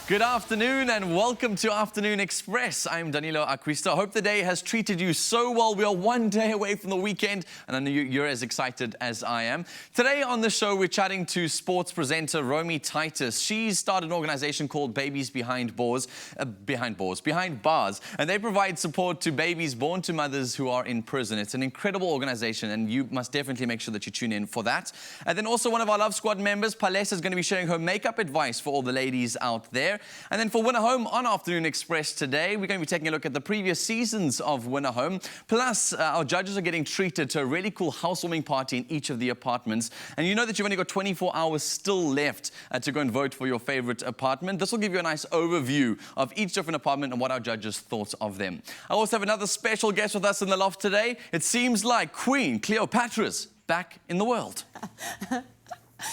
Good afternoon and welcome to Afternoon Express. I'm Danilo Acquista. Hope the day has treated you so well. We are one day away from the weekend and I know you're as excited as I am. Today on the show, we're chatting to sports presenter Romy Titus. She's started an organization called Babies Behind Bars, and they provide support to babies born to mothers who are in prison. It's an incredible organization and you must definitely make sure that you tune in for that. And then also one of our Love Squad members, Palesa, is going to be sharing her makeup advice for all the ladies out there. And then for Winner Home on Afternoon Express today, we're going to be taking a look at the previous seasons of Winner Home. Plus, our judges are getting treated to a really cool housewarming party in each of the apartments. And you know that you've only got 24 hours still left to go and vote for your favorite apartment. This will give you a nice overview of each different apartment and what our judges thought of them. I also have another special guest with us in the loft today. It seems like Queen Cleopatra's back in the world.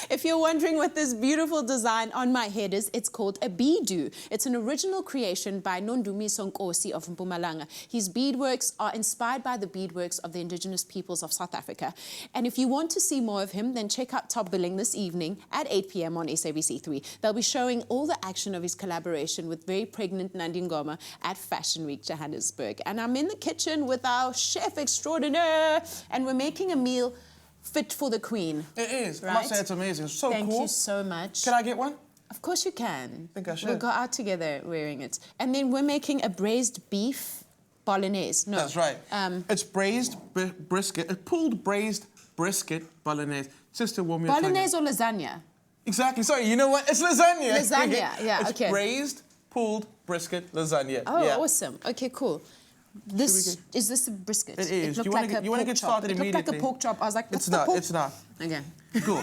If you're wondering what this beautiful design on my head is, it's called a beadoo. It's an original creation by Nondumi Sonkosi of Mpumalanga. His beadworks are inspired by the beadworks of the indigenous peoples of South Africa. And if you want to see more of him, then check out Top Billing this evening at 8 p.m. on SABC 3. They'll be showing all the action of his collaboration with very pregnant Nandi Ngoma at Fashion Week Johannesburg. And I'm in the kitchen with our chef extraordinaire, and we're making a meal fit for the Queen. It is. Right? I must say it's amazing. It's so Thank cool. you so much. Can I get one? Of course you can. I think I should. We'll go out together wearing it. And then we're making a braised beef bolognese. No. That's right. It's braised brisket, pulled braised brisket bolognese. Just to warm your Bolognese tongue. or lasagna? Exactly. Sorry, you know what? It's lasagna. Lasagna, yeah, it's okay. braised, pulled brisket lasagna. Oh, yeah. awesome. Okay, cool. Is this a brisket? It is. It You looked want like to get started It looked immediately. like a pork chop. I was like, It's not. It's not. Okay. Cool.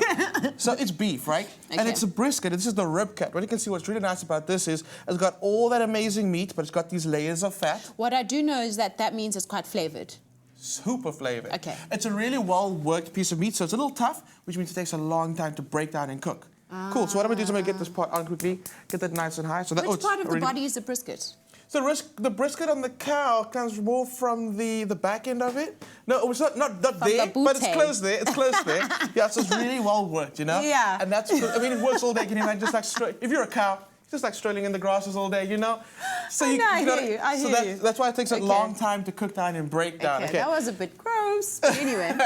So it's beef, right? Okay. And it's a brisket. This is the rib cut. What you can see, what's really nice about this is it's got all that amazing meat, but it's got these layers of fat. What I do know is that means it's quite flavored. Super flavor. Okay. It's a really well-worked piece of meat, so it's a little tough, which means it takes a long time to break down and cook. Cool. So what I'm gonna do is I'm gonna get this pot on quickly, get that nice and high. So that, Which part of the body is the brisket? So the brisket on the cow comes more from the back end of it. No, it's not there, but it's close there. It's close there. Yeah, so it's really well worked, you know. Yeah. And that's, I mean, it works all day. Can you imagine just like if you're a cow, just like strolling in the grasses all day, you know? So I hear you. That's why it takes a long time to cook down and break down. Okay, that was a bit gross, but anyway.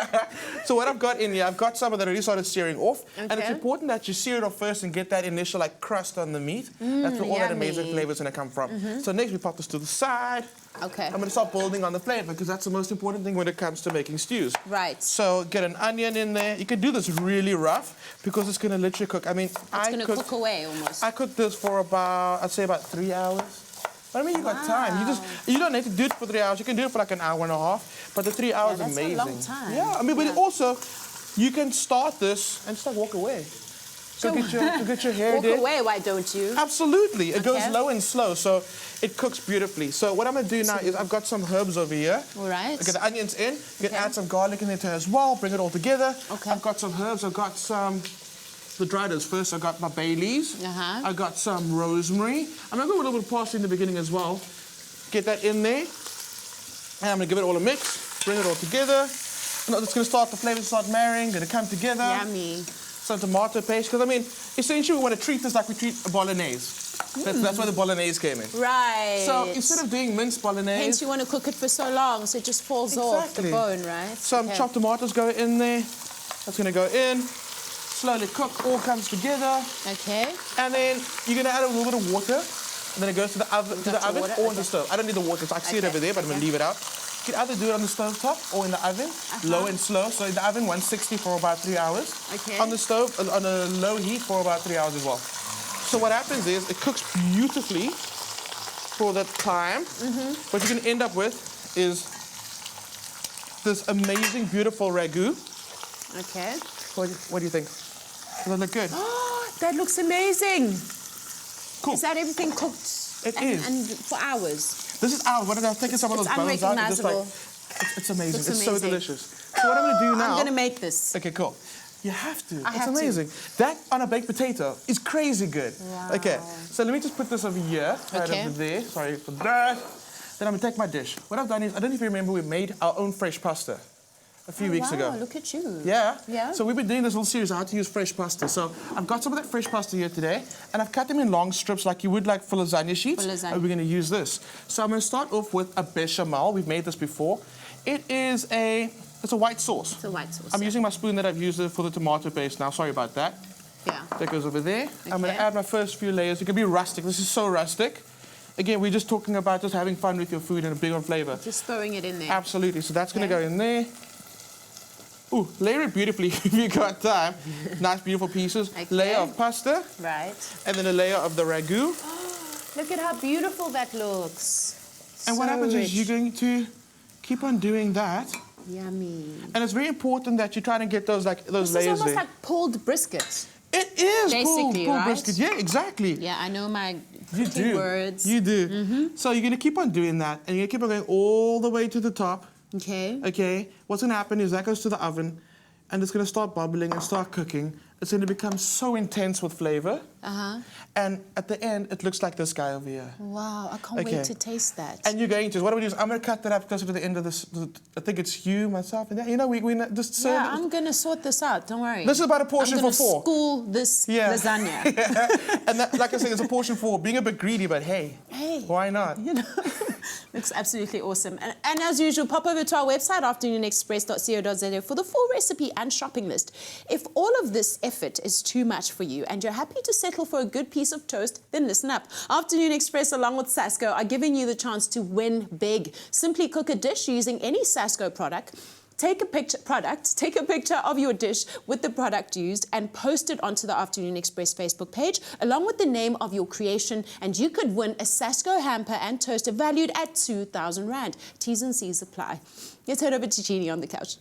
So what I've got in here, I've got some that already started searing off. Okay. And it's important that you sear it off first and get that initial like crust on the meat. That's where all that amazing flavor is going to come from. So next we pop this to the side. Okay. I'm going to start building on the flavor because that's the most important thing when it comes to making stews. Right. So get an onion in there. You can do this really rough because it's going to literally cook. I mean, It's going to cook away almost. I cooked this for about, I'd say about 3 hours. But I mean, you got time. You don't need to do it for 3 hours. You can do it for like an hour and a half. But the 3 hours is amazing. That's a long time. Yeah, I mean, but also, you can start this and just like walk away. So get your hair Walk did. away, why don't you? Absolutely. It goes Okay. low and slow, so it cooks beautifully. So what I'm going to do now is I've got some herbs over here. All right. I get the onions in. You can add some garlic in there as well. Bring it all together. Okay. I've got some herbs. I've got some... The dried herbs first. I've got my bay leaves. I've got some rosemary. I'm going to go with a little bit of parsley in the beginning as well. Get that in there. And I'm going to give it all a mix. Bring it all together. And it's going to start, the flavors start marrying. Going to come together. Yummy. Some tomato paste. Because, I mean, essentially we want to treat this like we treat a bolognese. That's where the bolognese came in. Right. So instead of doing minced bolognese... Hence you want to cook it for so long so it just falls off the bone, right? Some chopped tomatoes go in there. That's going to go in. Slowly cook, all comes together. Okay. And then you're going to add a little bit of water. And then it goes to the oven, or on the stove. I don't need the water, so I see it over there, but I'm going to leave it out. You can either do it on the stove top or in the oven, low and slow. So in the oven, 160 for about 3 hours. Okay. On the stove, on a low heat for about 3 hours as well. So what happens is it cooks beautifully for that time. What you're going to end up with is this amazing, beautiful ragu. Okay. What do you think? Does that look good? Oh, that looks amazing. Cool. Is that everything cooked? It is. And for hours? This is ours. What did I take some of those bones out? And just like, it's amazing. Looks it's so amazing. delicious. So what I'm going to do now... I'm going to make this. Okay, cool. You have to. I it's have amazing. That on a baked potato is crazy good. Wow. Okay, so let me just put this over here, right over there. Sorry for that. Then I'm going to take my dish. What I've done is, I don't know if you remember, we made our own fresh pasta. a few weeks ago. Wow, look at you. Yeah. Yeah. So we've been doing this little series on how to use fresh pasta. So I've got some of that fresh pasta here today, and I've cut them in long strips like you would like for lasagna sheets. For lasagna. And we're going to use this. So I'm going to start off with a bechamel. We've made this before. It's a white sauce. It's a white sauce. I'm using my spoon that I've used for the tomato paste now. Sorry about that. Yeah. That goes over there. Okay. I'm going to add my first few layers. It can be rustic. This is so rustic. Again, we're just talking about just having fun with your food and a big on flavor. Just throwing it in there. Absolutely. So that's going to go in there. Ooh, layer it beautifully if you got time. Nice, beautiful pieces. Okay. Layer of pasta. Right. And then a layer of the ragu. Look at how beautiful that looks. And what happens is you're going to keep on doing that. Yummy. And it's very important that you try to get those This layers is almost there. like pulled brisket. It is Basically, pulled right? brisket. Yeah, exactly. Yeah, I know my You pretty do. words. You do. So you're going to keep on doing that, and you're going to keep on going all the way to the top. Okay. Okay. What's going to happen is that goes to the oven, and it's going to start bubbling and start cooking. It's going to become so intense with flavor. And at the end, it looks like this guy over here. Wow, I can't wait to taste that. And you're going to, what I'm going to do is I'm going to cut that up closer to the end of this. I think it's you, myself, and that. You know, we just serve Yeah, it. I'm going to sort this out, don't worry. This is about a portion for four. I'm going to school this lasagna. Yeah. And that, like I said, it's a portion for being a bit greedy, but hey, why not? You know, looks absolutely awesome. And as usual, pop over to our website, afternoonexpress.co.za, for the full recipe and shopping list. If all of this effort is too much for you and you're happy to settle for a good piece of toast, then listen up. Afternoon Express along with Sasco are giving you the chance to win big. Simply cook a dish using any Sasco product. Take a picture of your dish with the product used and post it onto the Afternoon Express Facebook page along with the name of your creation, and you could win a Sasco hamper and toaster valued at 2,000 Rand. T's and C's apply. Let's head over to Jeannie on the couch.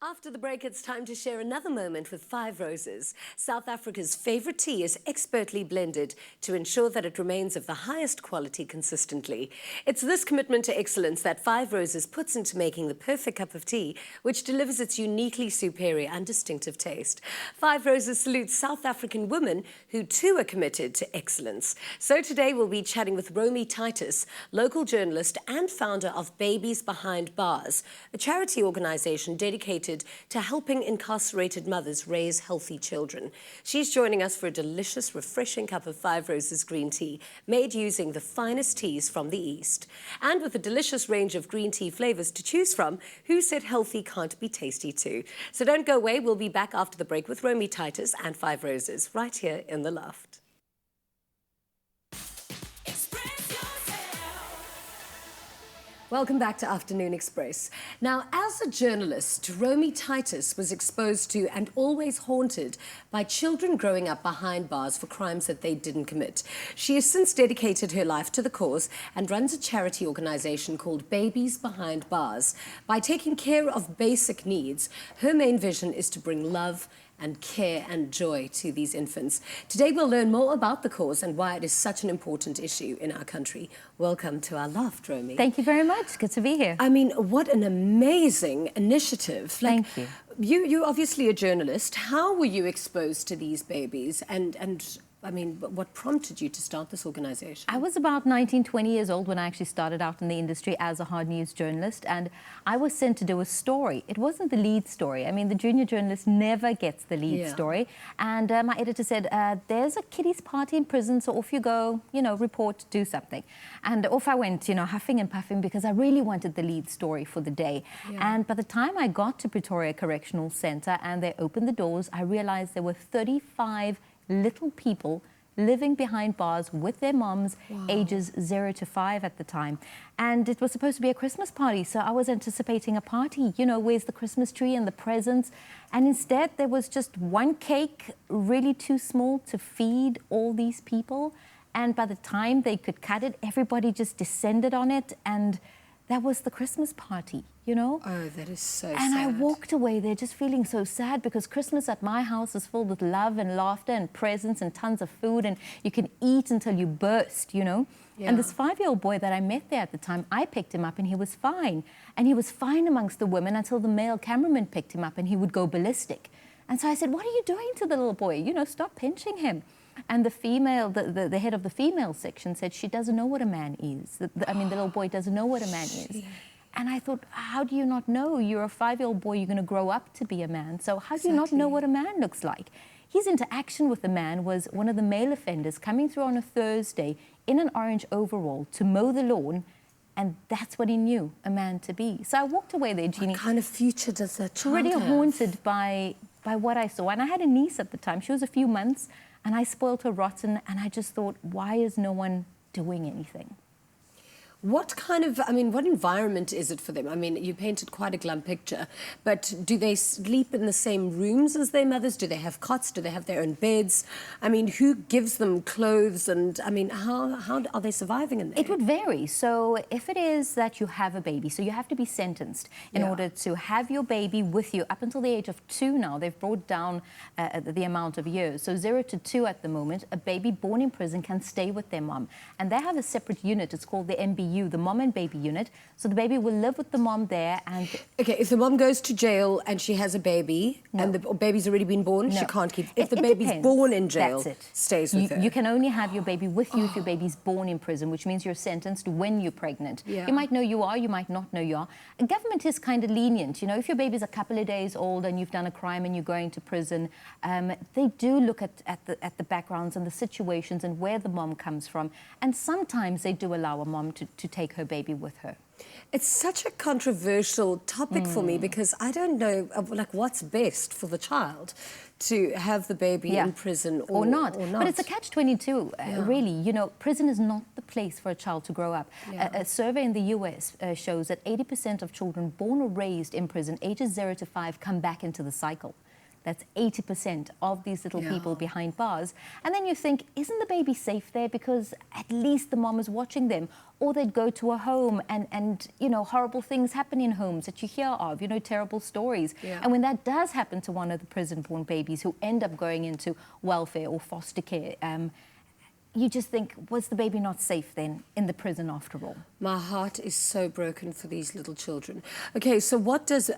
After the break, it's time to share another moment with Five Roses. South Africa's favourite tea is expertly blended to ensure that it remains of the highest quality consistently. It's this commitment to excellence that Five Roses puts into making the perfect cup of tea, which delivers its uniquely superior and distinctive taste. Five Roses salutes South African women who too are committed to excellence. So today we'll be chatting with Romy Titus, local journalist and founder of Babies Behind Bars, a charity organisation dedicated to helping incarcerated mothers raise healthy children. She's joining us for a delicious, refreshing cup of Five Roses green tea made using the finest teas from the East. And with a delicious range of green tea flavours to choose from, who said healthy can't be tasty too? So don't go away, we'll be back after the break with Romy Titus and Five Roses right here in the loft. Welcome back to Afternoon Express. Now, as a journalist, Romy Titus was exposed to and always haunted by children growing up behind bars for crimes that they didn't commit. She has since dedicated her life to the cause and runs a charity organisation called Babies Behind Bars. By taking care of basic needs, her main vision is to bring love and care and joy to these infants. Today we'll learn more about the cause and why it is such an important issue in our country. Welcome to our loft, Romy. Thank you very much. Good to be here. I mean, what an amazing initiative. Thank you. You're obviously a journalist. How were you exposed to these babies? And I mean, what prompted you to start this organisation? I was about 19, 20 years old when I actually started out in the industry as a hard news journalist, and I was sent to do a story. It wasn't the lead story. I mean, the junior journalist never gets the lead story. And my editor said, there's a kiddies party in prison, so off you go, you know, report, do something. And off I went, you know, huffing and puffing because I really wanted the lead story for the day. And by the time I got to Pretoria Correctional Centre and they opened the doors, I realised there were 35 little people living behind bars with their moms, ages 0 to 5 at the time. And it was supposed to be a Christmas party, so I was anticipating a party, you know, where's the Christmas tree and the presents? And instead there was just one cake, really too small to feed all these people. And by the time they could cut it, everybody just descended on it, and that was the Christmas party, you know? Oh, that is so sad. And I walked away there just feeling so sad because Christmas at my house is filled with love and laughter and presents and tons of food, and you can eat until you burst, you know? And this 5-year-old boy that I met there at the time, I picked him up and he was fine. And he was fine amongst the women until the male cameraman picked him up and he would go ballistic. And so I said, what are you doing to the little boy? You know, stop pinching him. And the female, the head of the female section said she doesn't know what a man is. I mean, the little boy doesn't know what a man is. And I thought, how do you not know? You're a 5-year-old boy, you're going to grow up to be a man. So how do you not know what a man looks like? His interaction with the man was one of the male offenders coming through on a Thursday in an orange overall to mow the lawn, and that's what he knew a man to be. So I walked away there, Jeannie. What kind of future does that child really have? Haunted by what I saw. And I had a niece at the time. She was a few months, and I spoiled her rotten, and I just thought, why is no one doing anything? What kind of, I mean, what environment is it for them? I mean, you painted quite a glum picture, but do they sleep in the same rooms as their mothers? Do they have cots? Do they have their own beds? I mean, who gives them clothes? And, I mean, how are they surviving in there? It would vary. So if it is that you have a baby, so you have to be sentenced in order to have your baby with you up until the age of 2 now. They've brought down the amount of years. So 0 to 2 at the moment, a baby born in prison can stay with their mom. And they have a separate unit. It's called the MBU, the mom and baby unit. So the baby will live with the mom there. And okay, if the mom goes to jail and she has a baby and the baby's already been born, she can't keep. If the baby's born in jail, stays with her. You can only have your baby with you if your baby's born in prison, which means you're sentenced when you're pregnant. You might know you are, you might not know you are. The government is kind of lenient. You know, if your baby's a couple of days old and you've done a crime and you're going to prison, they do look at the backgrounds and the situations and where the mom comes from. And sometimes they do allow a mom to take her baby with her. It's such a controversial topic for me because I don't know, like, what's best for the child, to have the baby in prison or not. But it's a catch-22, really. You know, prison is not the place for a child to grow up. A survey in the US shows that 80% of children born or raised in prison, ages 0 to 5, come back into the cycle. That's 80% of these little people behind bars. And then you think, isn't the baby safe there? Because at least the mom is watching them. Or they'd go to a home and you know, horrible things happen in homes that you hear of, you know, terrible stories. And when that does happen to one of the prison-born babies who end up going into welfare or foster care, you just think, was the baby not safe then in the prison after all? My heart is so broken for these little children. Okay, so what does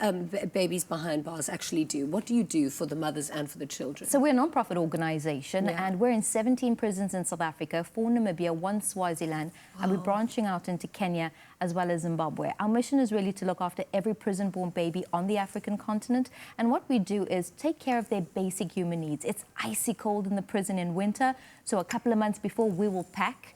Babies Behind Bars actually do? What do you do for the mothers and for the children? So we're a non-profit organisation and we're in 17 prisons in South Africa, 4 Namibia, 1 Swaziland, and we're branching out into Kenya as well as Zimbabwe. Our mission is really to look after every prison-born baby on the African continent, and what we do is take care of their basic human needs. It's icy cold in the prison in winter, so a couple of months before we will pack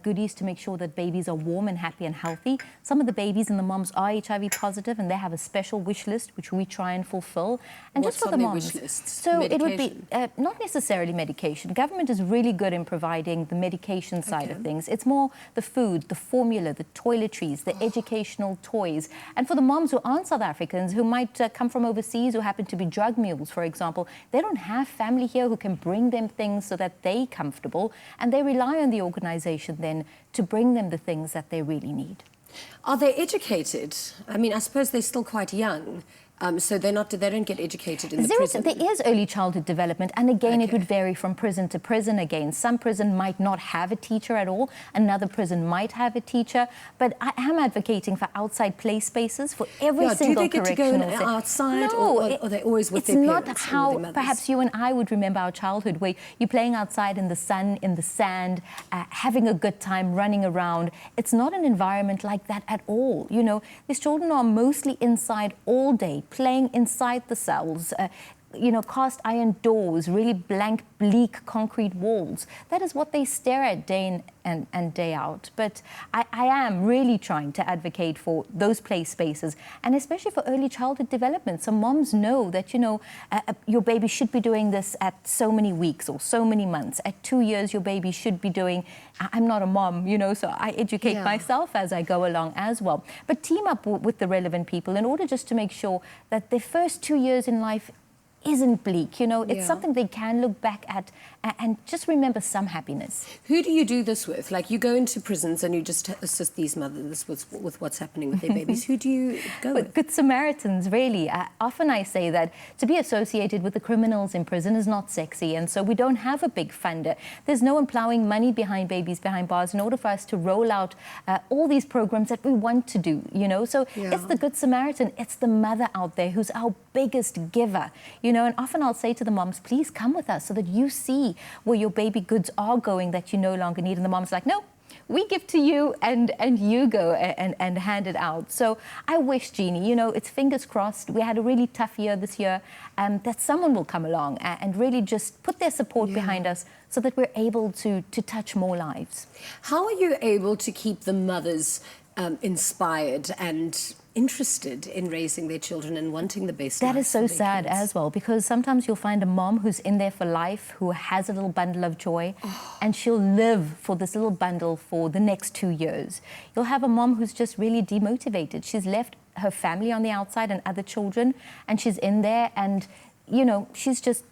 goodies to make sure that babies are warm and happy and healthy. Some of the babies and the moms are HIV positive and they have a special wish list which we try and fulfill. And what's just for on the their moms, wish lists? so medication? It would be not necessarily medication. Government is really good in providing the medication side of things. It's more the food, the formula, the toiletries, the educational toys. And for the moms who aren't South Africans, who might come from overseas, who happen to be drug mules, for example, they don't have family here who can bring them things so that they're comfortable, and they rely on the organisation then to bring them the things that they really need. Are they educated? I mean, I suppose they're still quite young. So they don't get educated in the prison. There is early childhood development, and again, it would vary from prison to prison again. Some prison might not have a teacher at all. Another prison might have a teacher. But I am advocating for outside play spaces for every single correctional. Do they get to go outside, no, or are they always with their parents? It's not how perhaps you and I would remember our childhood, where you're playing outside in the sun, in the sand, having a good time, running around. It's not an environment like that at all. You know, these children are mostly inside all day, playing inside the cells, you know, cast iron doors, really blank, bleak concrete walls. That is what they stare at day in and day out. But I am really trying to advocate for those play spaces, and especially for early childhood development. So moms know that, you know, your baby should be doing this at so many weeks or so many months. At 2 years, your baby should be doing... I'm not a mom, you know, so I educate myself as I go along as well. But team up with the relevant people in order just to make sure that the first 2 years in life isn't bleak, you know, it's something they can look back at and just remember some happiness. Who do you do this with? Like, you go into prisons and you just assist these mothers with what's happening with their babies. Who do you go with? Good Samaritans, really. Often I say that to be associated with the criminals in prison is not sexy, and so we don't have a big funder. There's no one plowing money behind Babies Behind Bars in order for us to roll out all these programs that we want to do, you know. So it's the Good Samaritan, it's the mother out there who's our biggest giver, you know. And often I'll say to the moms, please come with us so that you see where your baby goods are going that you no longer need. And the mom's like, no, we give to you and you go and hand it out. So I wish, Jeannie, you know, it's fingers crossed. We had a really tough year this year, that someone will come along and really just put their support behind us so that we're able to touch more lives. How are you able to keep the mothers inspired and interested in raising their children and wanting the best? That is so for their sad kids? as well, because sometimes you'll find a mom who's in there for life, who has a little bundle of joy, and she'll live for this little bundle for the next 2 years. You'll have a mom who's just really demotivated. She's left her family on the outside and other children, and she's in there and, you know, she's just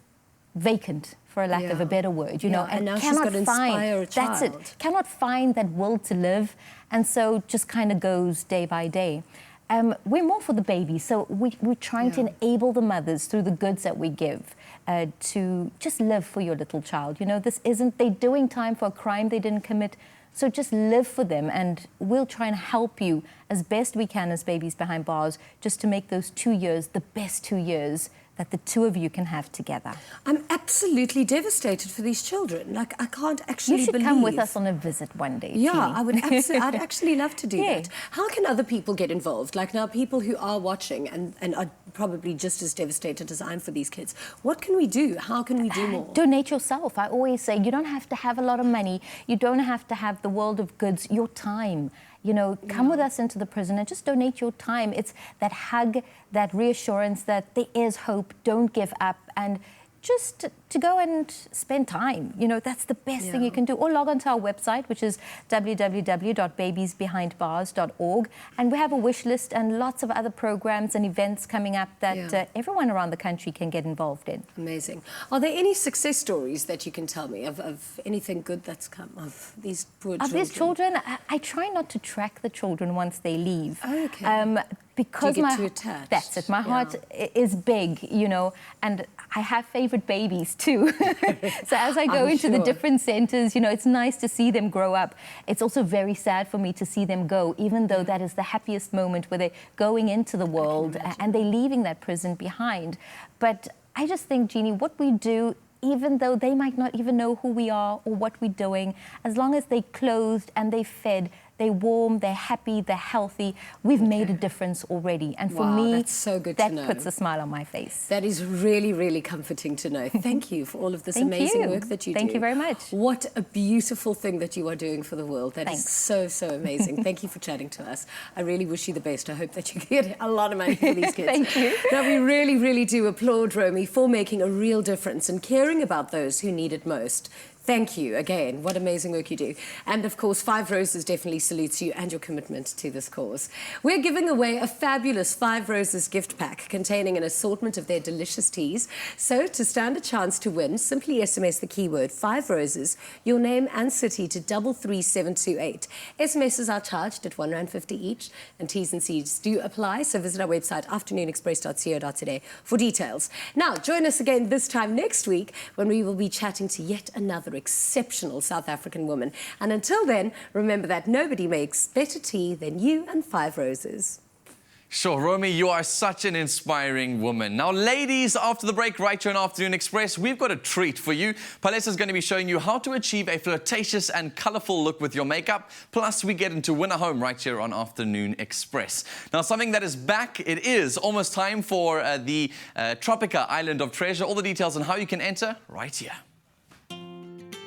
vacant, for a lack of a better word, you know, and now she's got to inspire a child. That's it, cannot find that will to live, and so just kind of goes day by day. We're more for the baby, so we're trying to enable the mothers through the goods that we give to just live for your little child. You know, this isn't, they're doing time for a crime they didn't commit, so just live for them, and we'll try and help you as best we can as Babies Behind Bars, just to make those 2 years the best 2 years that the two of you can have together. I'm absolutely devastated for these children. Like, I can't actually You should believe. come with us on a visit one day, Yeah, Jeannie. I would I'd actually love to do that. How can other people get involved? Like now, people who are watching and are probably just as devastated as I am for these kids. What can we do? How can we do more? Donate yourself. I always say you don't have to have a lot of money. You don't have to have the world of goods. Your time. You know, come with us into the prison and just donate your time. It's that hug, that reassurance that there is hope, don't give up, and just to go and spend time. You know, that's the best thing you can do. Or log on to our website, which is www.babiesbehindbars.org. And we have a wish list and lots of other programs and events coming up that everyone around the country can get involved in. Amazing. Are there any success stories that you can tell me of anything good that's come of these poor children? Of these children, I try not to track the children once they leave. Okay. Because do you get too attached? That's it. My heart is big, you know, and I have favorite babies too. So as I go into the different centers, you know, it's nice to see them grow up. It's also very sad for me to see them go, even though that is the happiest moment where they're going into the world and they're leaving that prison behind. But I just think, Jeannie, what we do, even though they might not even know who we are or what we're doing, as long as they're clothed and they're fed, they're warm, they're happy, they're healthy, we've made a difference already. And for me, that's so good that to know. puts a smile on my face. That is really, really comforting to know. Thank you for all of this amazing work that you do. Thank you very much. What a beautiful thing that you are doing for the world. That Thanks. is so, so amazing. Thank you for chatting to us. I really wish you the best. I hope that you get a lot of money for these kids. Thank you. Now, we really, really do applaud Romy for making a real difference and caring about those who need it most. Thank you again. What amazing work you do. And of course, Five Roses definitely salutes you and your commitment to this cause. We're giving away a fabulous Five Roses gift pack containing an assortment of their delicious teas. So to stand a chance to win, simply SMS the keyword Five Roses, your name and city to 33728. SMSs are charged at R1.50 each, and T's and C's do apply. So visit our website, afternoonexpress.co.za, for details. Now, join us again this time next week when we will be chatting to yet another exceptional South African woman. And until then, remember that nobody makes better tea than you and Five Roses. Sure, Romy, you are such an inspiring woman. Now, ladies, after the break, right here on Afternoon Express, we've got a treat for you. Palesa is going to be showing you how to achieve a flirtatious and colourful look with your makeup. Plus, we get into Win a Home right here on Afternoon Express. Now, something that is back, it is almost time for the Tropica Island of Treasure. All the details on how you can enter right here.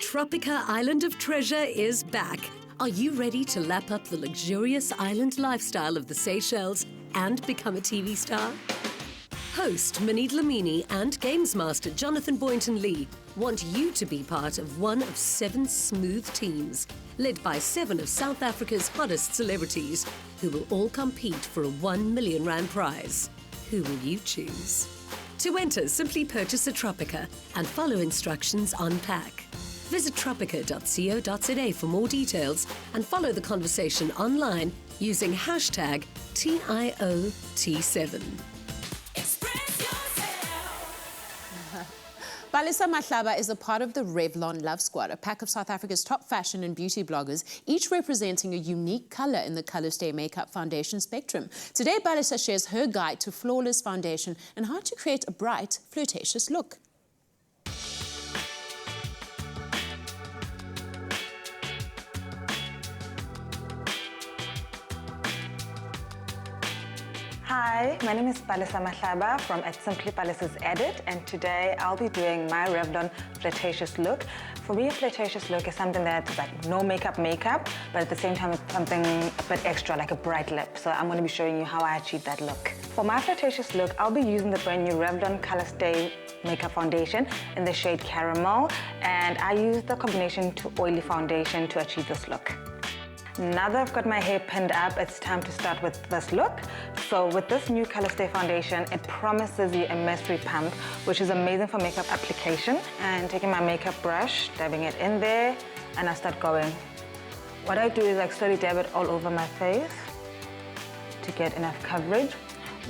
Tropica Island of Treasure is back. Are you ready to lap up the luxurious island lifestyle of the Seychelles and become a TV star? Host Minnie Dlamini and Games Master Jonathan Boynton Lee want you to be part of one of 7 smooth teams, led by 7 of South Africa's hottest celebrities, who will all compete for a R1 million prize. Who will you choose? To enter, simply purchase a Tropica and follow instructions on pack. Visit tropica.co.za for more details and follow the conversation online using hashtag TIOT7. Palesa Mahlaba is a part of the Revlon Love Squad, a pack of South Africa's top fashion and beauty bloggers, each representing a unique colour in the Colour Stay makeup foundation spectrum. Today, Palesa shares her guide to flawless foundation and how to create a bright, flirtatious look. Hi, my name is Palesa Mahlaba from at Simply Palace's Edit, and today I'll be doing my Revlon flirtatious look. For me, a flirtatious look is something that's like no makeup, but at the same time it's something a bit extra, like a bright lip. So I'm going to be showing you how I achieve that look. For my flirtatious look, I'll be using the brand new Revlon Color Stay Makeup Foundation in the shade Caramel, and I use the combination to oily foundation to achieve this look. Now that I've got my hair pinned up, it's time to start with this look. So with this new Color Stay foundation, it promises you a mystery pump, which is amazing for makeup application. And taking my makeup brush, dabbing it in there, and I start going. What I do is like slowly dab it all over my face to get enough coverage.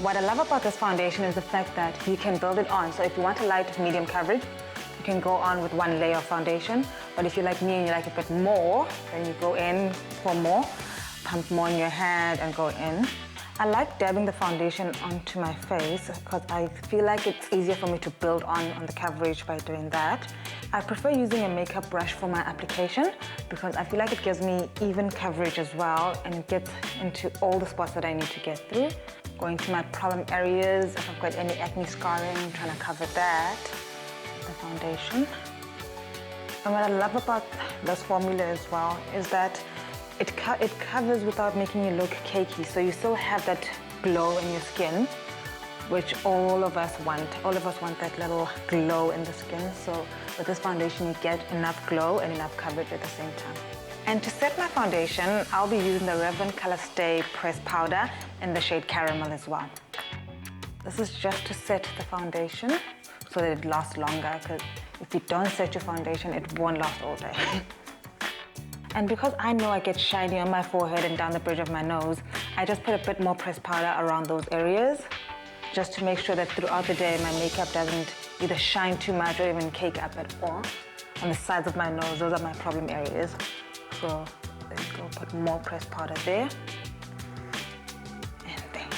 What I love about this foundation is the fact that you can build it on. So if you want a light medium coverage, you can go on with one layer of foundation. But if you're like me and you like a bit more, then you go in for more, pump more in your hand and go in. I like dabbing the foundation onto my face because I feel like it's easier for me to build on the coverage by doing that. I prefer using a makeup brush for my application because I feel like it gives me even coverage as well, and it gets into all the spots that I need to get through. Going to my problem areas, if I've got any acne scarring, I'm trying to cover that with the foundation. And what I love about this formula as well is that it covers without making you look cakey, so you still have that glow in your skin, which all of us want. All of us want that little glow in the skin, so with this foundation you get enough glow and enough coverage at the same time. And to set my foundation, I'll be using the Revlon Color Stay Pressed Powder in the shade Caramel as well. This is just to set the foundation so that it lasts longer, because if you don't set your foundation, it won't last all day. And because I know I get shiny on my forehead and down the bridge of my nose, I just put a bit more pressed powder around those areas, just to make sure that throughout the day my makeup doesn't either shine too much or even cake up at all. On the sides of my nose, those are my problem areas. So there you go, put more pressed powder there. And there.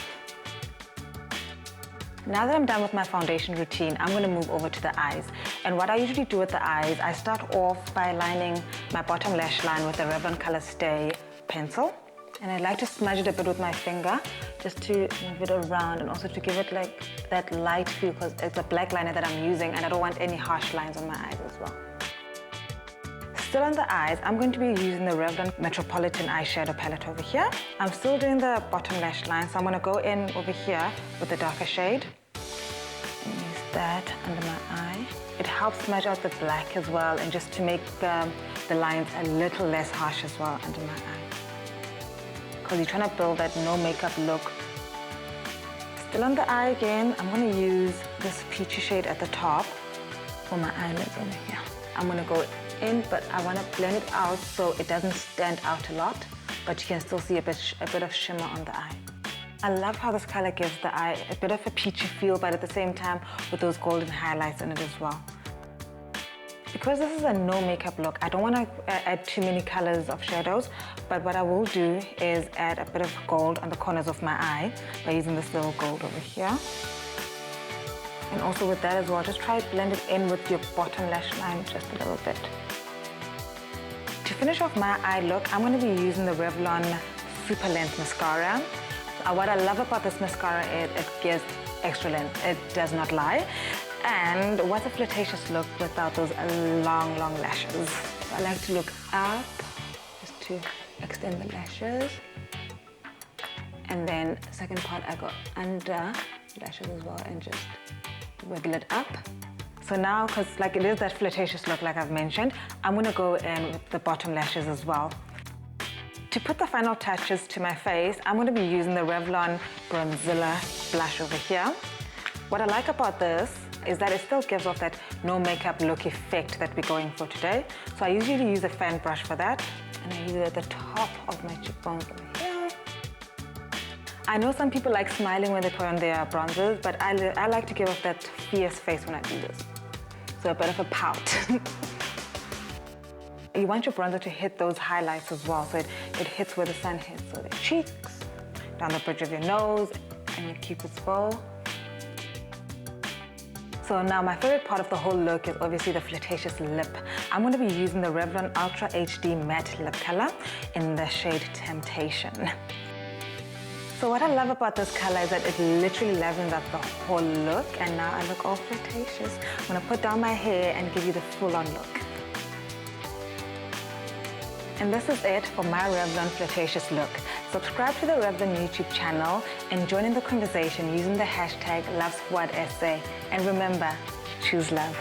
Now that I'm done with my foundation routine, I'm going to move over to the eyes. And what I usually do with the eyes, I start off by lining my bottom lash line with the Revlon Color Stay pencil. And I like to smudge it a bit with my finger, just to move it around and also to give it like that light feel, because it's a black liner that I'm using and I don't want any harsh lines on my eyes as well. Still on the eyes, I'm going to be using the Revlon Metropolitan eyeshadow palette over here. I'm still doing the bottom lash line, so I'm going to go in over here with the darker shade. And use that under my eye. It helps smudge out the black as well, and just to make the lines a little less harsh as well under my eye. Because you're trying to build that no makeup look. Still on the eye again, I'm going to use this peachy shade at the top for my eyelids over here. I'm going to go in, but I want to blend it out so it doesn't stand out a lot, but you can still see a bit of shimmer on the eye. I love how this color gives the eye a bit of a peachy feel, but at the same time with those golden highlights in it as well. Because this is a no makeup look, I don't want to add too many colors of shadows, but what I will do is add a bit of gold on the corners of my eye by using this little gold over here. And also with that as well, just try to blend it in with your bottom lash line just a little bit. To finish off my eye look, I'm going to be using the Revlon Super Length Mascara. What I love about this mascara is it gives extra length. It does not lie. And what's a flirtatious look without those long, long lashes? I like to look up just to extend the lashes. And then the second part, I go under lashes as well and just wiggle it up. So now, because like it is that flirtatious look like I've mentioned, I'm going to go in with the bottom lashes as well. To put the final touches to my face, I'm going to be using the Revlon Bronzilla blush over here. What I like about this is that it still gives off that no makeup look effect that we're going for today. So I usually use a fan brush for that, and I use it at the top of my cheekbones over here. I know some people like smiling when they put on their bronzers, but I like to give off that fierce face when I do this. So a bit of a pout. You want your bronzer to hit those highlights as well, so it hits where the sun hits, so the cheeks, down the bridge of your nose, and your cupid's bow. So now my favorite part of the whole look is obviously the flirtatious lip. I'm going to be using the Revlon Ultra HD Matte Lip Color in the shade Temptation. So what I love about this color is that it literally levens up the whole look, and now I look all flirtatious. I'm gonna put down my hair and give you the full-on look. And this is it for my Revlon flirtatious look. Subscribe to the Revlon YouTube channel and join in the conversation using the hashtag LoveSquadSA. And remember, choose love.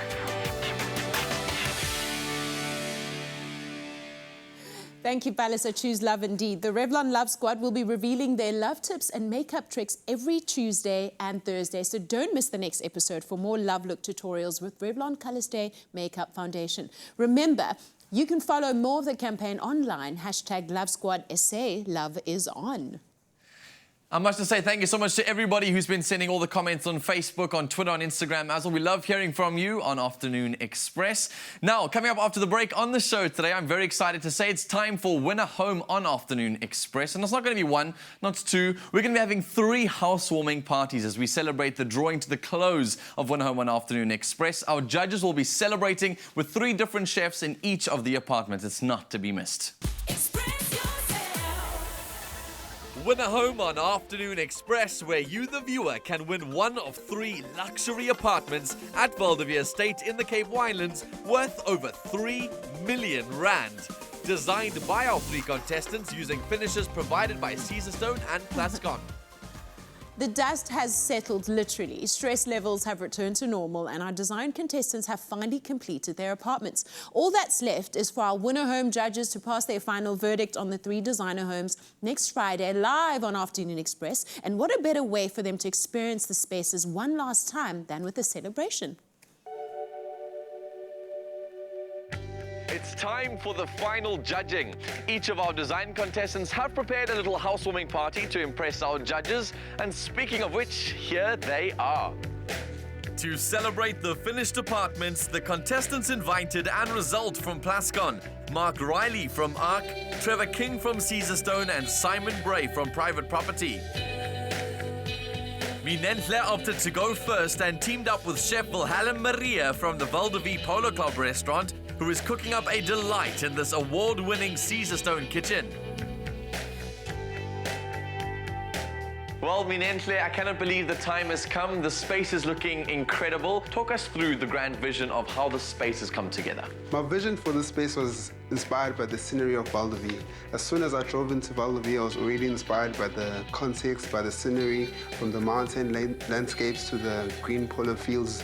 Thank you, Palisa. Choose love indeed. The Revlon Love Squad will be revealing their love tips and makeup tricks every Tuesday and Thursday. So don't miss the next episode for more love look tutorials with Revlon Color Stay Makeup Foundation. Remember, you can follow more of the campaign online. Hashtag LoveSquadSA. Love is on. I must just say thank you so much to everybody who's been sending all the comments on Facebook, on Twitter, on Instagram as well. We love hearing from you on Afternoon Express. Now, coming up after the break on the show today, I'm very excited to say it's time for Winner Home on Afternoon Express. And it's not going to be one, not two. We're going to be having 3 housewarming parties as we celebrate the drawing to the close of Winner Home on Afternoon Express. Our judges will be celebrating with 3 different chefs in each of the apartments. It's not to be missed. Winner Home on Afternoon Express, where you, the viewer, can win one of 3 luxury apartments at Valdevia Estate in the Cape Winelands, worth over 3 million rand. Designed by our 3 contestants using finishes provided by Caesarstone and Plascon. The dust has settled literally. Stress levels have returned to normal and our design contestants have finally completed their apartments. All that's left is for our Winner Home judges to pass their final verdict on the 3 designer homes next Friday live on Afternoon Express. And what a better way for them to experience the spaces one last time than with a celebration. It's time for the final judging. Each of our design contestants have prepared a little housewarming party to impress our judges. And speaking of which, here they are. To celebrate the finished apartments, the contestants invited and result from Plascon, Mark Riley from ARC, Trevor King from Caesarstone, and Simon Bray from Private Property. Minentle opted to go first and teamed up with Chef Wilhelm Maria from the Valdevie Polo Club restaurant, who is cooking up a delight in this award-winning Caesarstone kitchen. Well, Minentle, I cannot believe the time has come. The space is looking incredible. Talk us through the grand vision of how the space has come together. My vision for this space was inspired by the scenery of Valdevie. As soon as I drove into Valdevie, I was already inspired by the context, by the scenery, from the mountain landscapes to the green polo fields.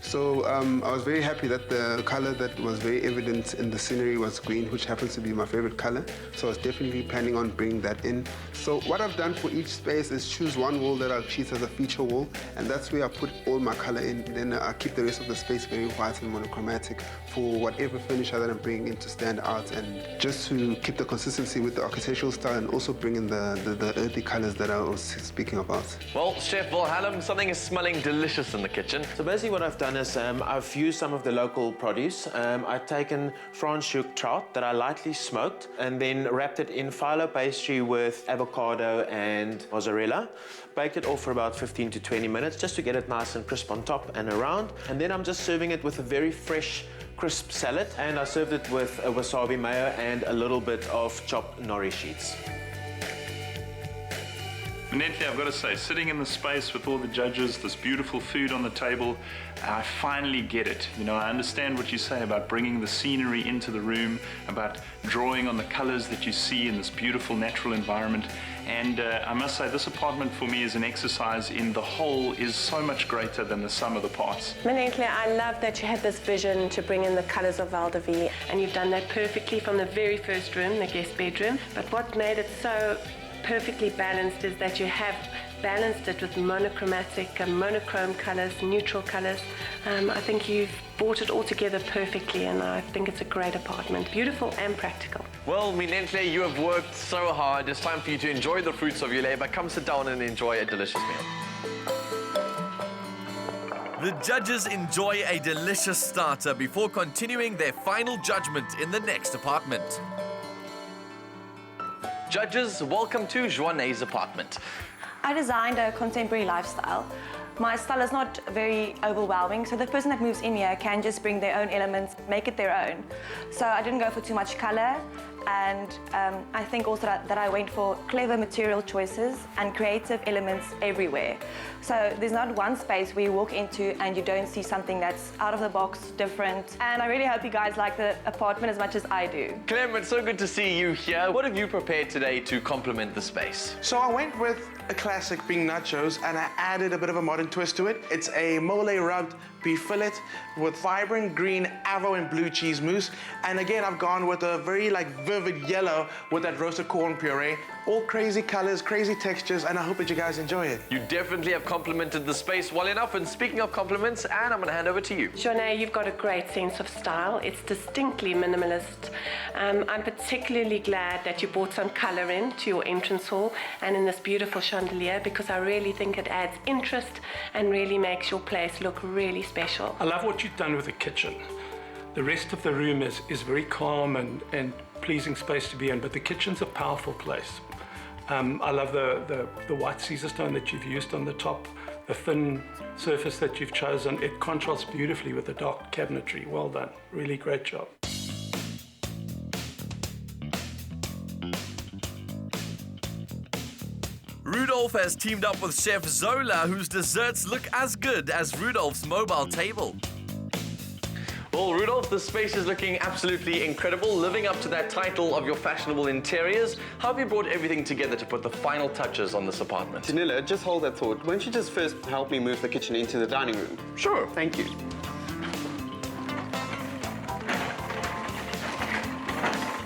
So I was very happy that the color that was very evident in the scenery was green, which happens to be my favorite color. So I was definitely planning on bringing that in. So what I've done for each space is choose one wall that I'll treat as a feature wall, and that's where I put all my color in. Then I keep the rest of the space very white and monochromatic for whatever finisher that I'm bringing in to stand out, and just to keep the consistency with the architectural style and also bring in the earthy colors that I was speaking about. Well, Chef Wilhelm, something is smelling delicious in the kitchen. So basically what I've done is I've used some of the local produce. I've taken Franschhoek trout that I lightly smoked and then wrapped it in phyllo pastry with avocado and mozzarella. Baked it off for about 15 to 20 minutes just to get it nice and crisp on top and around. And then I'm just serving it with a very fresh, crisp salad. And I served it with a wasabi mayo and a little bit of chopped nori sheets. Minentle, I've got to say, sitting in the space with all the judges, this beautiful food on the table, I finally get it. You know, I understand what you say about bringing the scenery into the room, about drawing on the colors that you see in this beautiful natural environment. And I must say, this apartment for me is an exercise in the whole is so much greater than the sum of the parts. Minentle, I love that you had this vision to bring in the colors of Valdevie, and you've done that perfectly from the very first room, the guest bedroom. But what made it so perfectly balanced is that you have balanced it with monochromatic, monochrome colors, neutral colors. I think you've brought it all together perfectly, and I think it's a great apartment, beautiful and practical. Well, Minentle, you have worked so hard. It's time for you to enjoy the fruits of your labor. Come sit down and enjoy a delicious meal. The judges enjoy a delicious starter before continuing their final judgment in the next apartment. Judges, welcome to Joanne's apartment. I designed a contemporary lifestyle. My style is not very overwhelming, so the person that moves in here can just bring their own elements, make it their own. So I didn't go for too much color, and I think also that I went for clever material choices and creative elements everywhere. So there's not one space where you walk into and you don't see something that's out of the box, different. And I really hope you guys like the apartment as much as I do. Clem, it's so good to see you here. What have you prepared today to complement the space? So I went with a classic being nachos, and I added a bit of a modern twist to it. It's a mole rubbed beef fillet with vibrant green avo and blue cheese mousse. And again, I've gone with a very vivid yellow with that roasted corn puree. All crazy colors, crazy textures, and I hope that you guys enjoy it. You definitely have complemented the space well enough. And speaking of compliments, Anne, I'm going to hand over to you. Johnny, you've got a great sense of style. It's distinctly minimalist. I'm particularly glad that you brought some color in to your entrance hall and in this beautiful chandelier, because I really think it adds interest and really makes your place look really special. I love what you've done with the kitchen. The rest of the room is very calm and pleasing space to be in, but the kitchen's a powerful place. I love the white Caesar stone that you've used on the top, the thin surface that you've chosen. It contrasts beautifully with the dark cabinetry. Well done. Really great job. Rudolph has teamed up with Chef Zola, whose desserts look as good as Rudolph's mobile table. Well, Rudolph, the space is looking absolutely incredible, living up to that title of your fashionable interiors. How have you brought everything together to put the final touches on this apartment? Janilla, just hold that thought. Why don't you just first help me move the kitchen into the dining room? Sure. Thank you.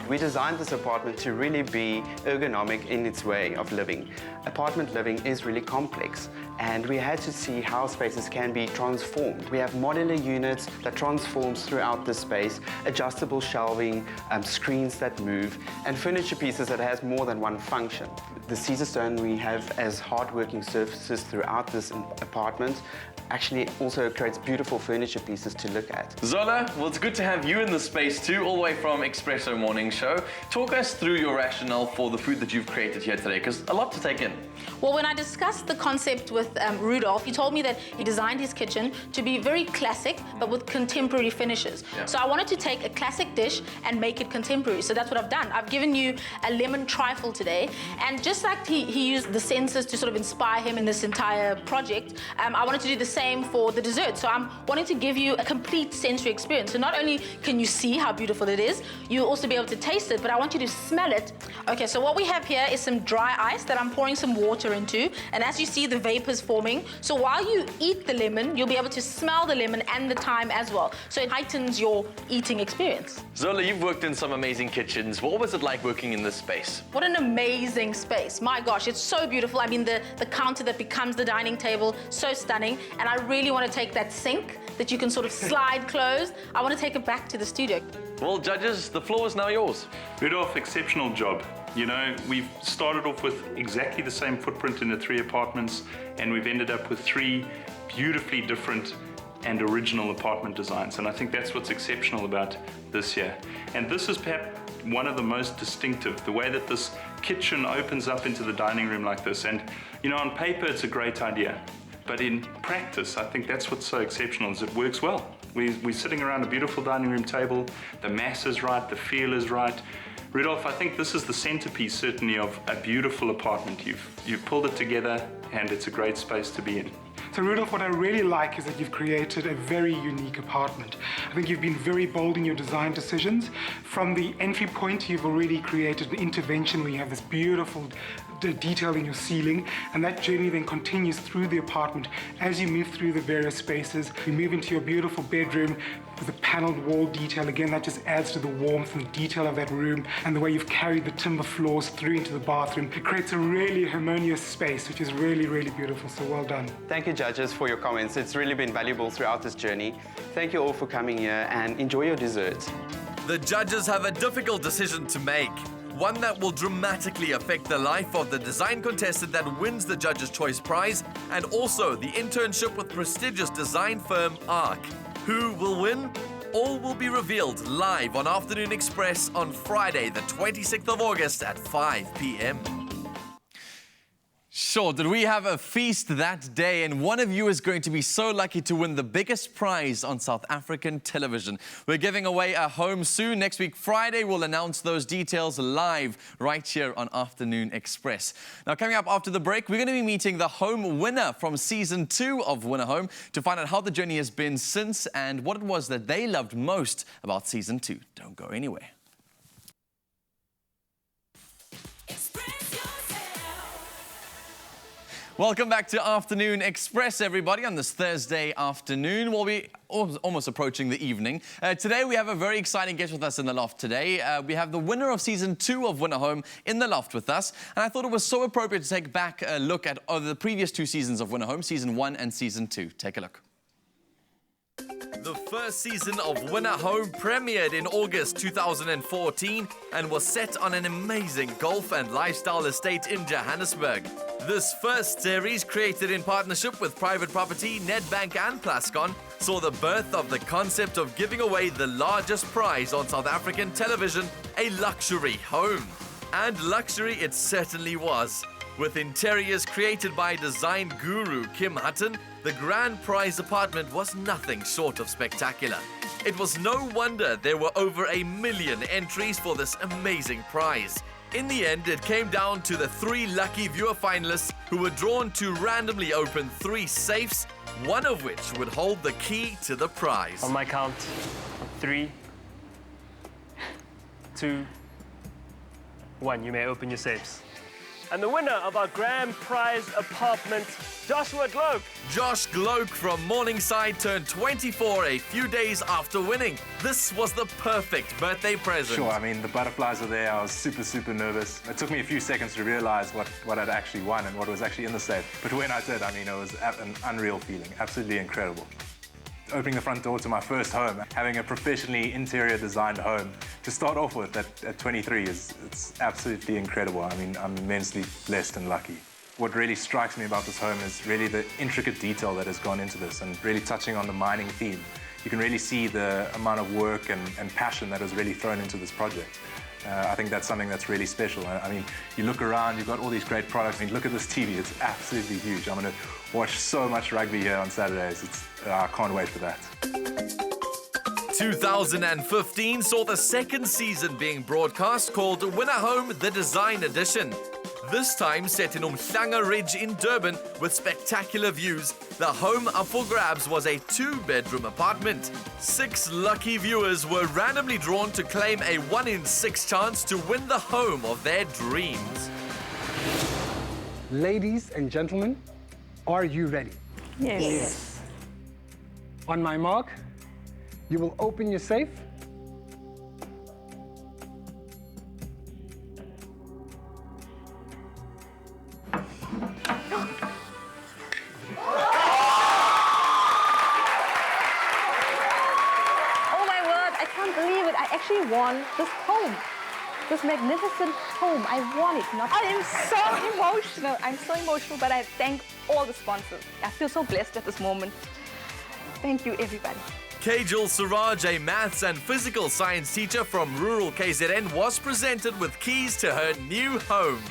We designed this apartment to really be ergonomic in its way of living. Apartment living is really complex, and we had to see how spaces can be transformed. We have modular units that transforms throughout the space, adjustable shelving, screens that move, and furniture pieces that has more than one function. The Caesar stone we have as hard-working surfaces throughout this apartment actually also creates beautiful furniture pieces to look at. Zola, well, it's good to have you in the space too, all the way from Espresso Morning Show. Talk us through your rationale for the food that you've created here today, because a lot to take in. Well, when I discussed the concept with Rudolph, he told me that he designed his kitchen to be very classic, but with contemporary finishes. Yeah. So I wanted to take a classic dish and make it contemporary. So that's what I've done. I've given you a lemon trifle today, and just like he used the senses to sort of inspire him in this entire project, I wanted to do the same for the dessert. So I'm wanting to give you a complete sensory experience. So not only can you see how beautiful it is, you'll also be able to taste it, but I want you to smell it. Okay, so what we have here is some dry ice that I'm pouring some water into, and as you see, the vapor's forming. So while you eat the lemon, you'll be able to smell the lemon and the thyme as well. So it heightens your eating experience. Zola, you've worked in some amazing kitchens. What was it like working in this space? What an amazing space. My gosh, it's so beautiful. I mean, the counter that becomes the dining table, so stunning. And I really want to take that sink that you can sort of slide closed. I want to take it back to the studio. Well, judges, the floor is now yours. Rudolph, exceptional job. You know, we've started off with exactly the same footprint in the 3 apartments, and we've ended up with 3 beautifully different and original apartment designs. And I think that's what's exceptional about this year. And this is perhaps one of the most distinctive, the way that this kitchen opens up into the dining room like this. And, you know, on paper, it's a great idea. But in practice, I think that's what's so exceptional, is it works well. We're sitting around a beautiful dining room table, the mass is right, the feel is right. Rudolph, I think this is the centerpiece, certainly, of a beautiful apartment. You've pulled it together, and it's a great space to be in. So Rudolph, what I really like is that you've created a very unique apartment. I think you've been very bold in your design decisions. From the entry point, you've already created an intervention where you have this beautiful detail in your ceiling, and that journey then continues through the apartment. As you move through the various spaces, you move into your beautiful bedroom with a paneled wall detail. Again, that just adds to the warmth and detail of that room, and the way you've carried the timber floors through into the bathroom. It creates a really harmonious space, which is really, really beautiful, so well done. Thank you, judges, for your comments. It's really been valuable throughout this journey. Thank you all for coming here, and enjoy your desserts. The judges have a difficult decision to make. One that will dramatically affect the life of the design contestant that wins the Judges' Choice Prize, and also the internship with prestigious design firm ARC. Who will win? All will be revealed live on Afternoon Express on Friday, the 26th of August at 5 p.m. Sure, did we have a feast that day, and one of you is going to be so lucky to win the biggest prize on South African television. We're giving away a home soon. Next week, Friday, we'll announce those details live right here on Afternoon Express. Now, coming up after the break, we're going to be meeting the home winner from Season 2 of Winner Home to find out how the journey has been since and what it was that they loved most about Season 2. Don't go anywhere. Welcome back to Afternoon Express, everybody, on this Thursday afternoon. Well, we're almost approaching the evening. Today, we have a very exciting guest with us in the loft today. We have the winner of Season 2 of Winner Home in the loft with us. And I thought it was so appropriate to take back a look at the previous 2 seasons of Winner Home, Season 1 and Season 2. Take a look. The first season of Winner Home premiered in August 2014 and was set on an amazing golf and lifestyle estate in Johannesburg. This first series, created in partnership with private property, Nedbank and Plascon, saw the birth of the concept of giving away the largest prize on South African television, a luxury home. And luxury it certainly was. With interiors created by design guru Kim Hutton, the grand prize apartment was nothing short of spectacular. It was no wonder there were over 1 million entries for this amazing prize. In the end, it came down to the 3 lucky viewer finalists who were drawn to randomly open 3 safes, one of which would hold the key to the prize. On my count, 3, 2, 1. You may open your safes. And the winner of our grand prize apartment, Joshua Gloak. Josh Gloak from Morningside turned 24 a few days after winning. This was the perfect birthday present. Sure, I mean, the butterflies are there. I was super nervous. It took me a few seconds to realize what I'd actually won and what was actually in the safe. But when I did, I mean, it was an unreal feeling, absolutely incredible. Opening the front door to my first home, having a professionally interior designed home to start off with at 23 it's absolutely incredible. I mean, I'm immensely blessed and lucky. What really strikes me about this home is really the intricate detail that has gone into this, and really touching on the mining theme. You can really see the amount of work and passion that was really thrown into this project. I think that's something that's really special. I mean, you look around, you've got all these great products. I mean, look at this TV, it's absolutely huge. I'm going to watch so much rugby here on Saturdays. I can't wait for that. 2015 saw the second season being broadcast, called Winner Home The Design Edition. This time set in Umhlanga Ridge in Durban with spectacular views. The home up for grabs was a 2-bedroom apartment. 6 lucky viewers were randomly drawn to claim a 1 in 6 chance to win the home of their dreams. Ladies and gentlemen, are you ready? Yes. On my mark, you will open your safe. Won this home, this magnificent home. I won it. I am so emotional. I'm so emotional, but I thank all the sponsors. I feel so blessed at this moment. Thank you, everybody. Kajal Sewraj, a maths and physical science teacher from rural KZN, was presented with keys to her new home.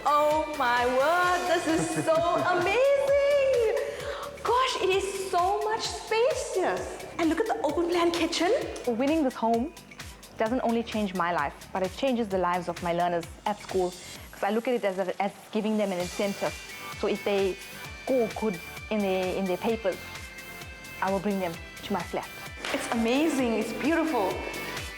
Oh my word, this is so amazing. Gosh, it is so much spacious. And look at the open plan kitchen. Winning this home doesn't only change my life, but it changes the lives of my learners at school, because I look at it as giving them an incentive. So if they score good in their papers, I will bring them to my flat. It's amazing, it's beautiful.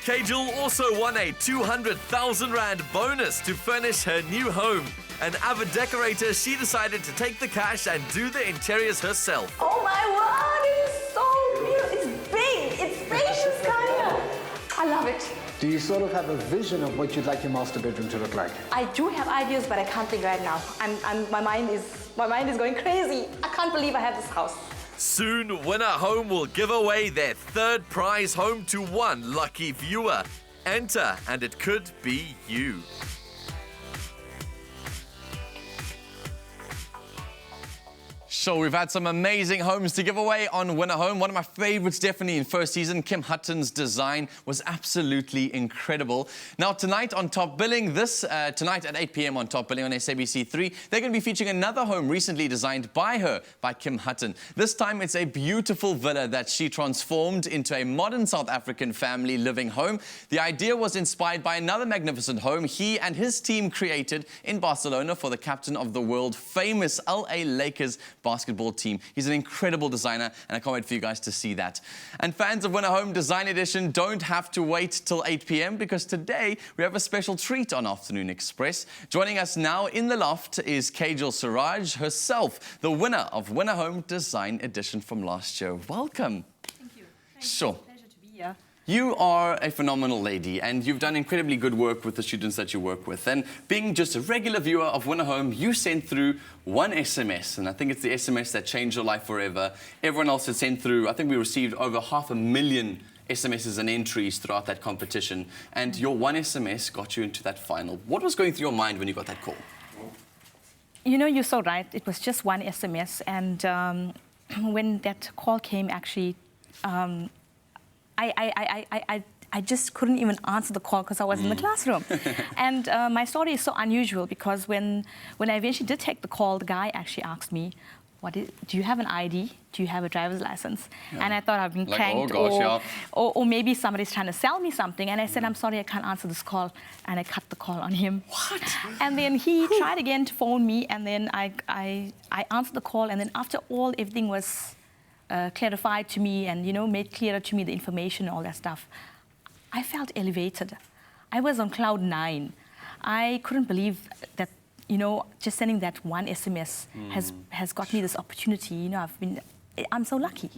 Kajal also won a 200,000 Rand bonus to furnish her new home. An avid decorator, she decided to take the cash and do the interiors herself. Oh my word, it is so beautiful. It's big, it's spacious, Kaya. I love it. Do you sort of have a vision of what you'd like your master bedroom to look like? I do have ideas, but I can't think right now. My mind is going crazy. I can't believe I have this house. Soon, Winner Home will give away their 3rd prize home to 1 lucky viewer. Enter, and it could be you. Sure, we've had some amazing homes to give away on Win a Home. One of my favorites, definitely in first season, Kim Hutton's design was absolutely incredible. Now, tonight on Top Billing, tonight at 8 p.m. on Top Billing on SABC 3, they're going to be featuring another home recently designed by her, by Kim Hutton. This time, it's a beautiful villa that she transformed into a modern South African family living home. The idea was inspired by another magnificent home he and his team created in Barcelona for the captain of the world-famous LA Lakers basketball team. He's an incredible designer, and I can't wait for you guys to see that. And fans of Win a Home Design Edition don't have to wait till 8 p.m. because today we have a special treat on Afternoon Express. Joining us now in the loft is Kajal Sewraj herself, the winner of Win a Home Design Edition from last year. Welcome. Thank you. Sure. Pleasure to be here. You are a phenomenal lady, and you've done incredibly good work with the students that you work with. And being just a regular viewer of Win a Home, you sent through one SMS, and I think it's the SMS that changed your life forever. Everyone else had sent through, I think we received over 500,000 SMSs and entries throughout that competition, and your one SMS got you into that final. What was going through your mind when you got that call? You know, you're so right. It was just one SMS, and when that call came, actually, I just couldn't even answer the call because I was in the classroom. And my story is so unusual because when I eventually did take the call, the guy actually asked me, do you have an ID? Do you have a driver's license? Yeah. And I thought I've been pranked, or maybe somebody's trying to sell me something. And I said, I'm sorry, I can't answer this call. And I cut the call on him. What? And then he tried again to phone me, and then I answered the call. And then after everything was clarified to me and, you know, made clearer to me the information and all that stuff, I felt elevated. I was on cloud 9. I couldn't believe that, you know, just sending that one SMS has got me this opportunity. You know, I'm so lucky.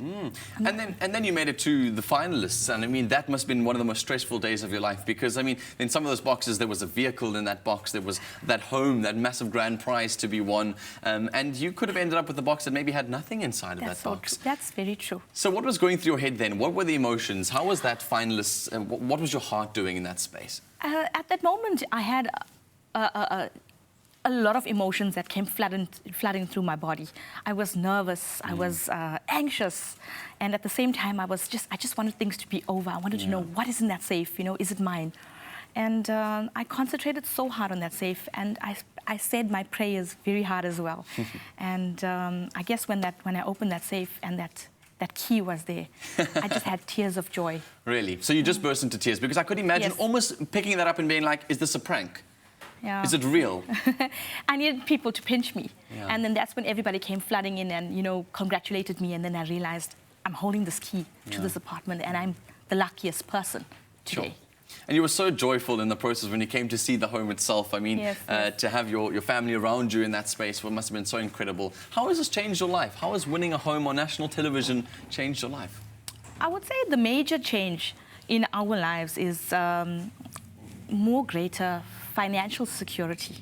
And then you made it to the finalists, and I mean that must have been one of the most stressful days of your life, because I mean in some of those boxes there was a vehicle in that box, there was that home, that massive grand prize to be won, and you could have ended up with a box that maybe had nothing inside of that box. That's very true. So what was going through your head then? What were the emotions? How was that finalist? What was your heart doing in that space? At that moment, I had a lot of emotions that came flooding through my body. I was nervous, I was anxious, and at the same time, I just wanted things to be over. I wanted to know, what is in that safe, you know, is it mine? And I concentrated so hard on that safe, and I said my prayers very hard as well. And I guess when I opened that safe and that key was there, I just had tears of joy. Really? So you just burst into tears? Because I could imagine almost picking that up and being like, is this a prank? Yeah. Is it real? I needed people to pinch me. Yeah. And then that's when everybody came flooding in and, you know, congratulated me. And then I realized I'm holding this key to this apartment, and I'm the luckiest person today. Sure. And you were so joyful in the process when you came to see the home itself. I mean, to have your family around you in that space, must have been so incredible. How has this changed your life? How has winning a home on national television changed your life? I would say the major change in our lives is more greater financial security.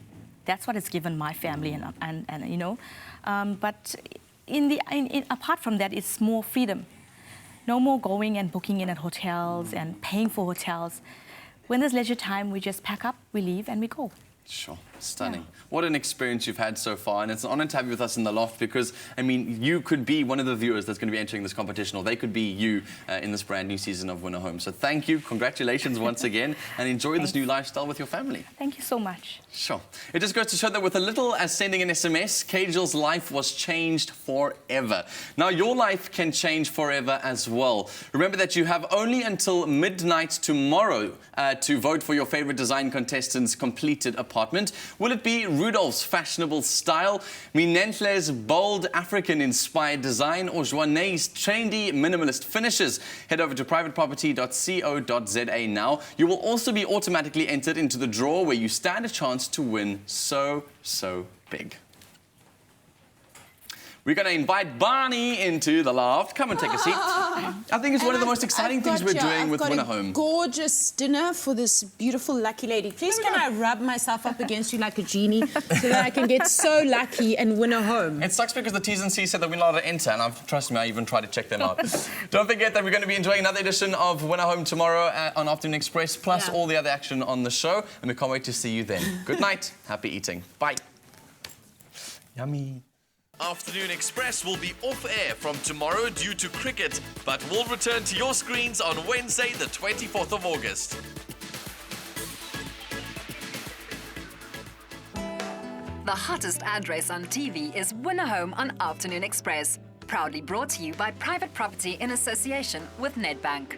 That's what it's given my family, and you know. But apart from that, it's more freedom. No more going and booking in at hotels and paying for hotels. When there's leisure time, we just pack up, we leave, and we go. Sure. Stunning. Yeah. What an experience you've had so far, and it's an honor to have you with us in the loft, because, I mean, you could be one of the viewers that's going to be entering this competition, or they could be you in this brand new season of Win a Home. So thank you, congratulations once again, and enjoy this new lifestyle with your family. Thank you so much. Sure. It just goes to show that with a little as sending an SMS, Kajal's life was changed forever. Now your life can change forever as well. Remember that you have only until midnight tomorrow to vote for your favorite design contestant's completed apartment. Will it be Rudolph's fashionable style, Minentle's bold African-inspired design, or Joanne's trendy minimalist finishes? Head over to privateproperty.co.za now. You will also be automatically entered into the draw where you stand a chance to win so big. We're going to invite Barney into the loft. Come and take a seat. I think it's one of the most exciting things we're doing with Win a Home. Gorgeous dinner for this beautiful lucky lady. Please can I rub myself up against you like a genie so that I can get so lucky and win a home? It sucks because the T's and C's said that we're not allowed to enter, and trust me, I even tried to check them out. Don't forget that we're going to be enjoying another edition of Win a Home tomorrow on Afternoon Express, plus all the other action on the show, and we can't wait to see you then. Good night. Happy eating. Bye. Yummy. Afternoon Express will be off air from tomorrow due to cricket, but will return to your screens on Wednesday, the 24th of August. The hottest address on TV is Winner Home on Afternoon Express. Proudly brought to you by Private Property in association with Nedbank.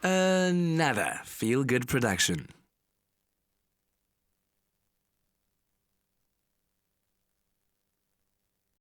Another feel-good production.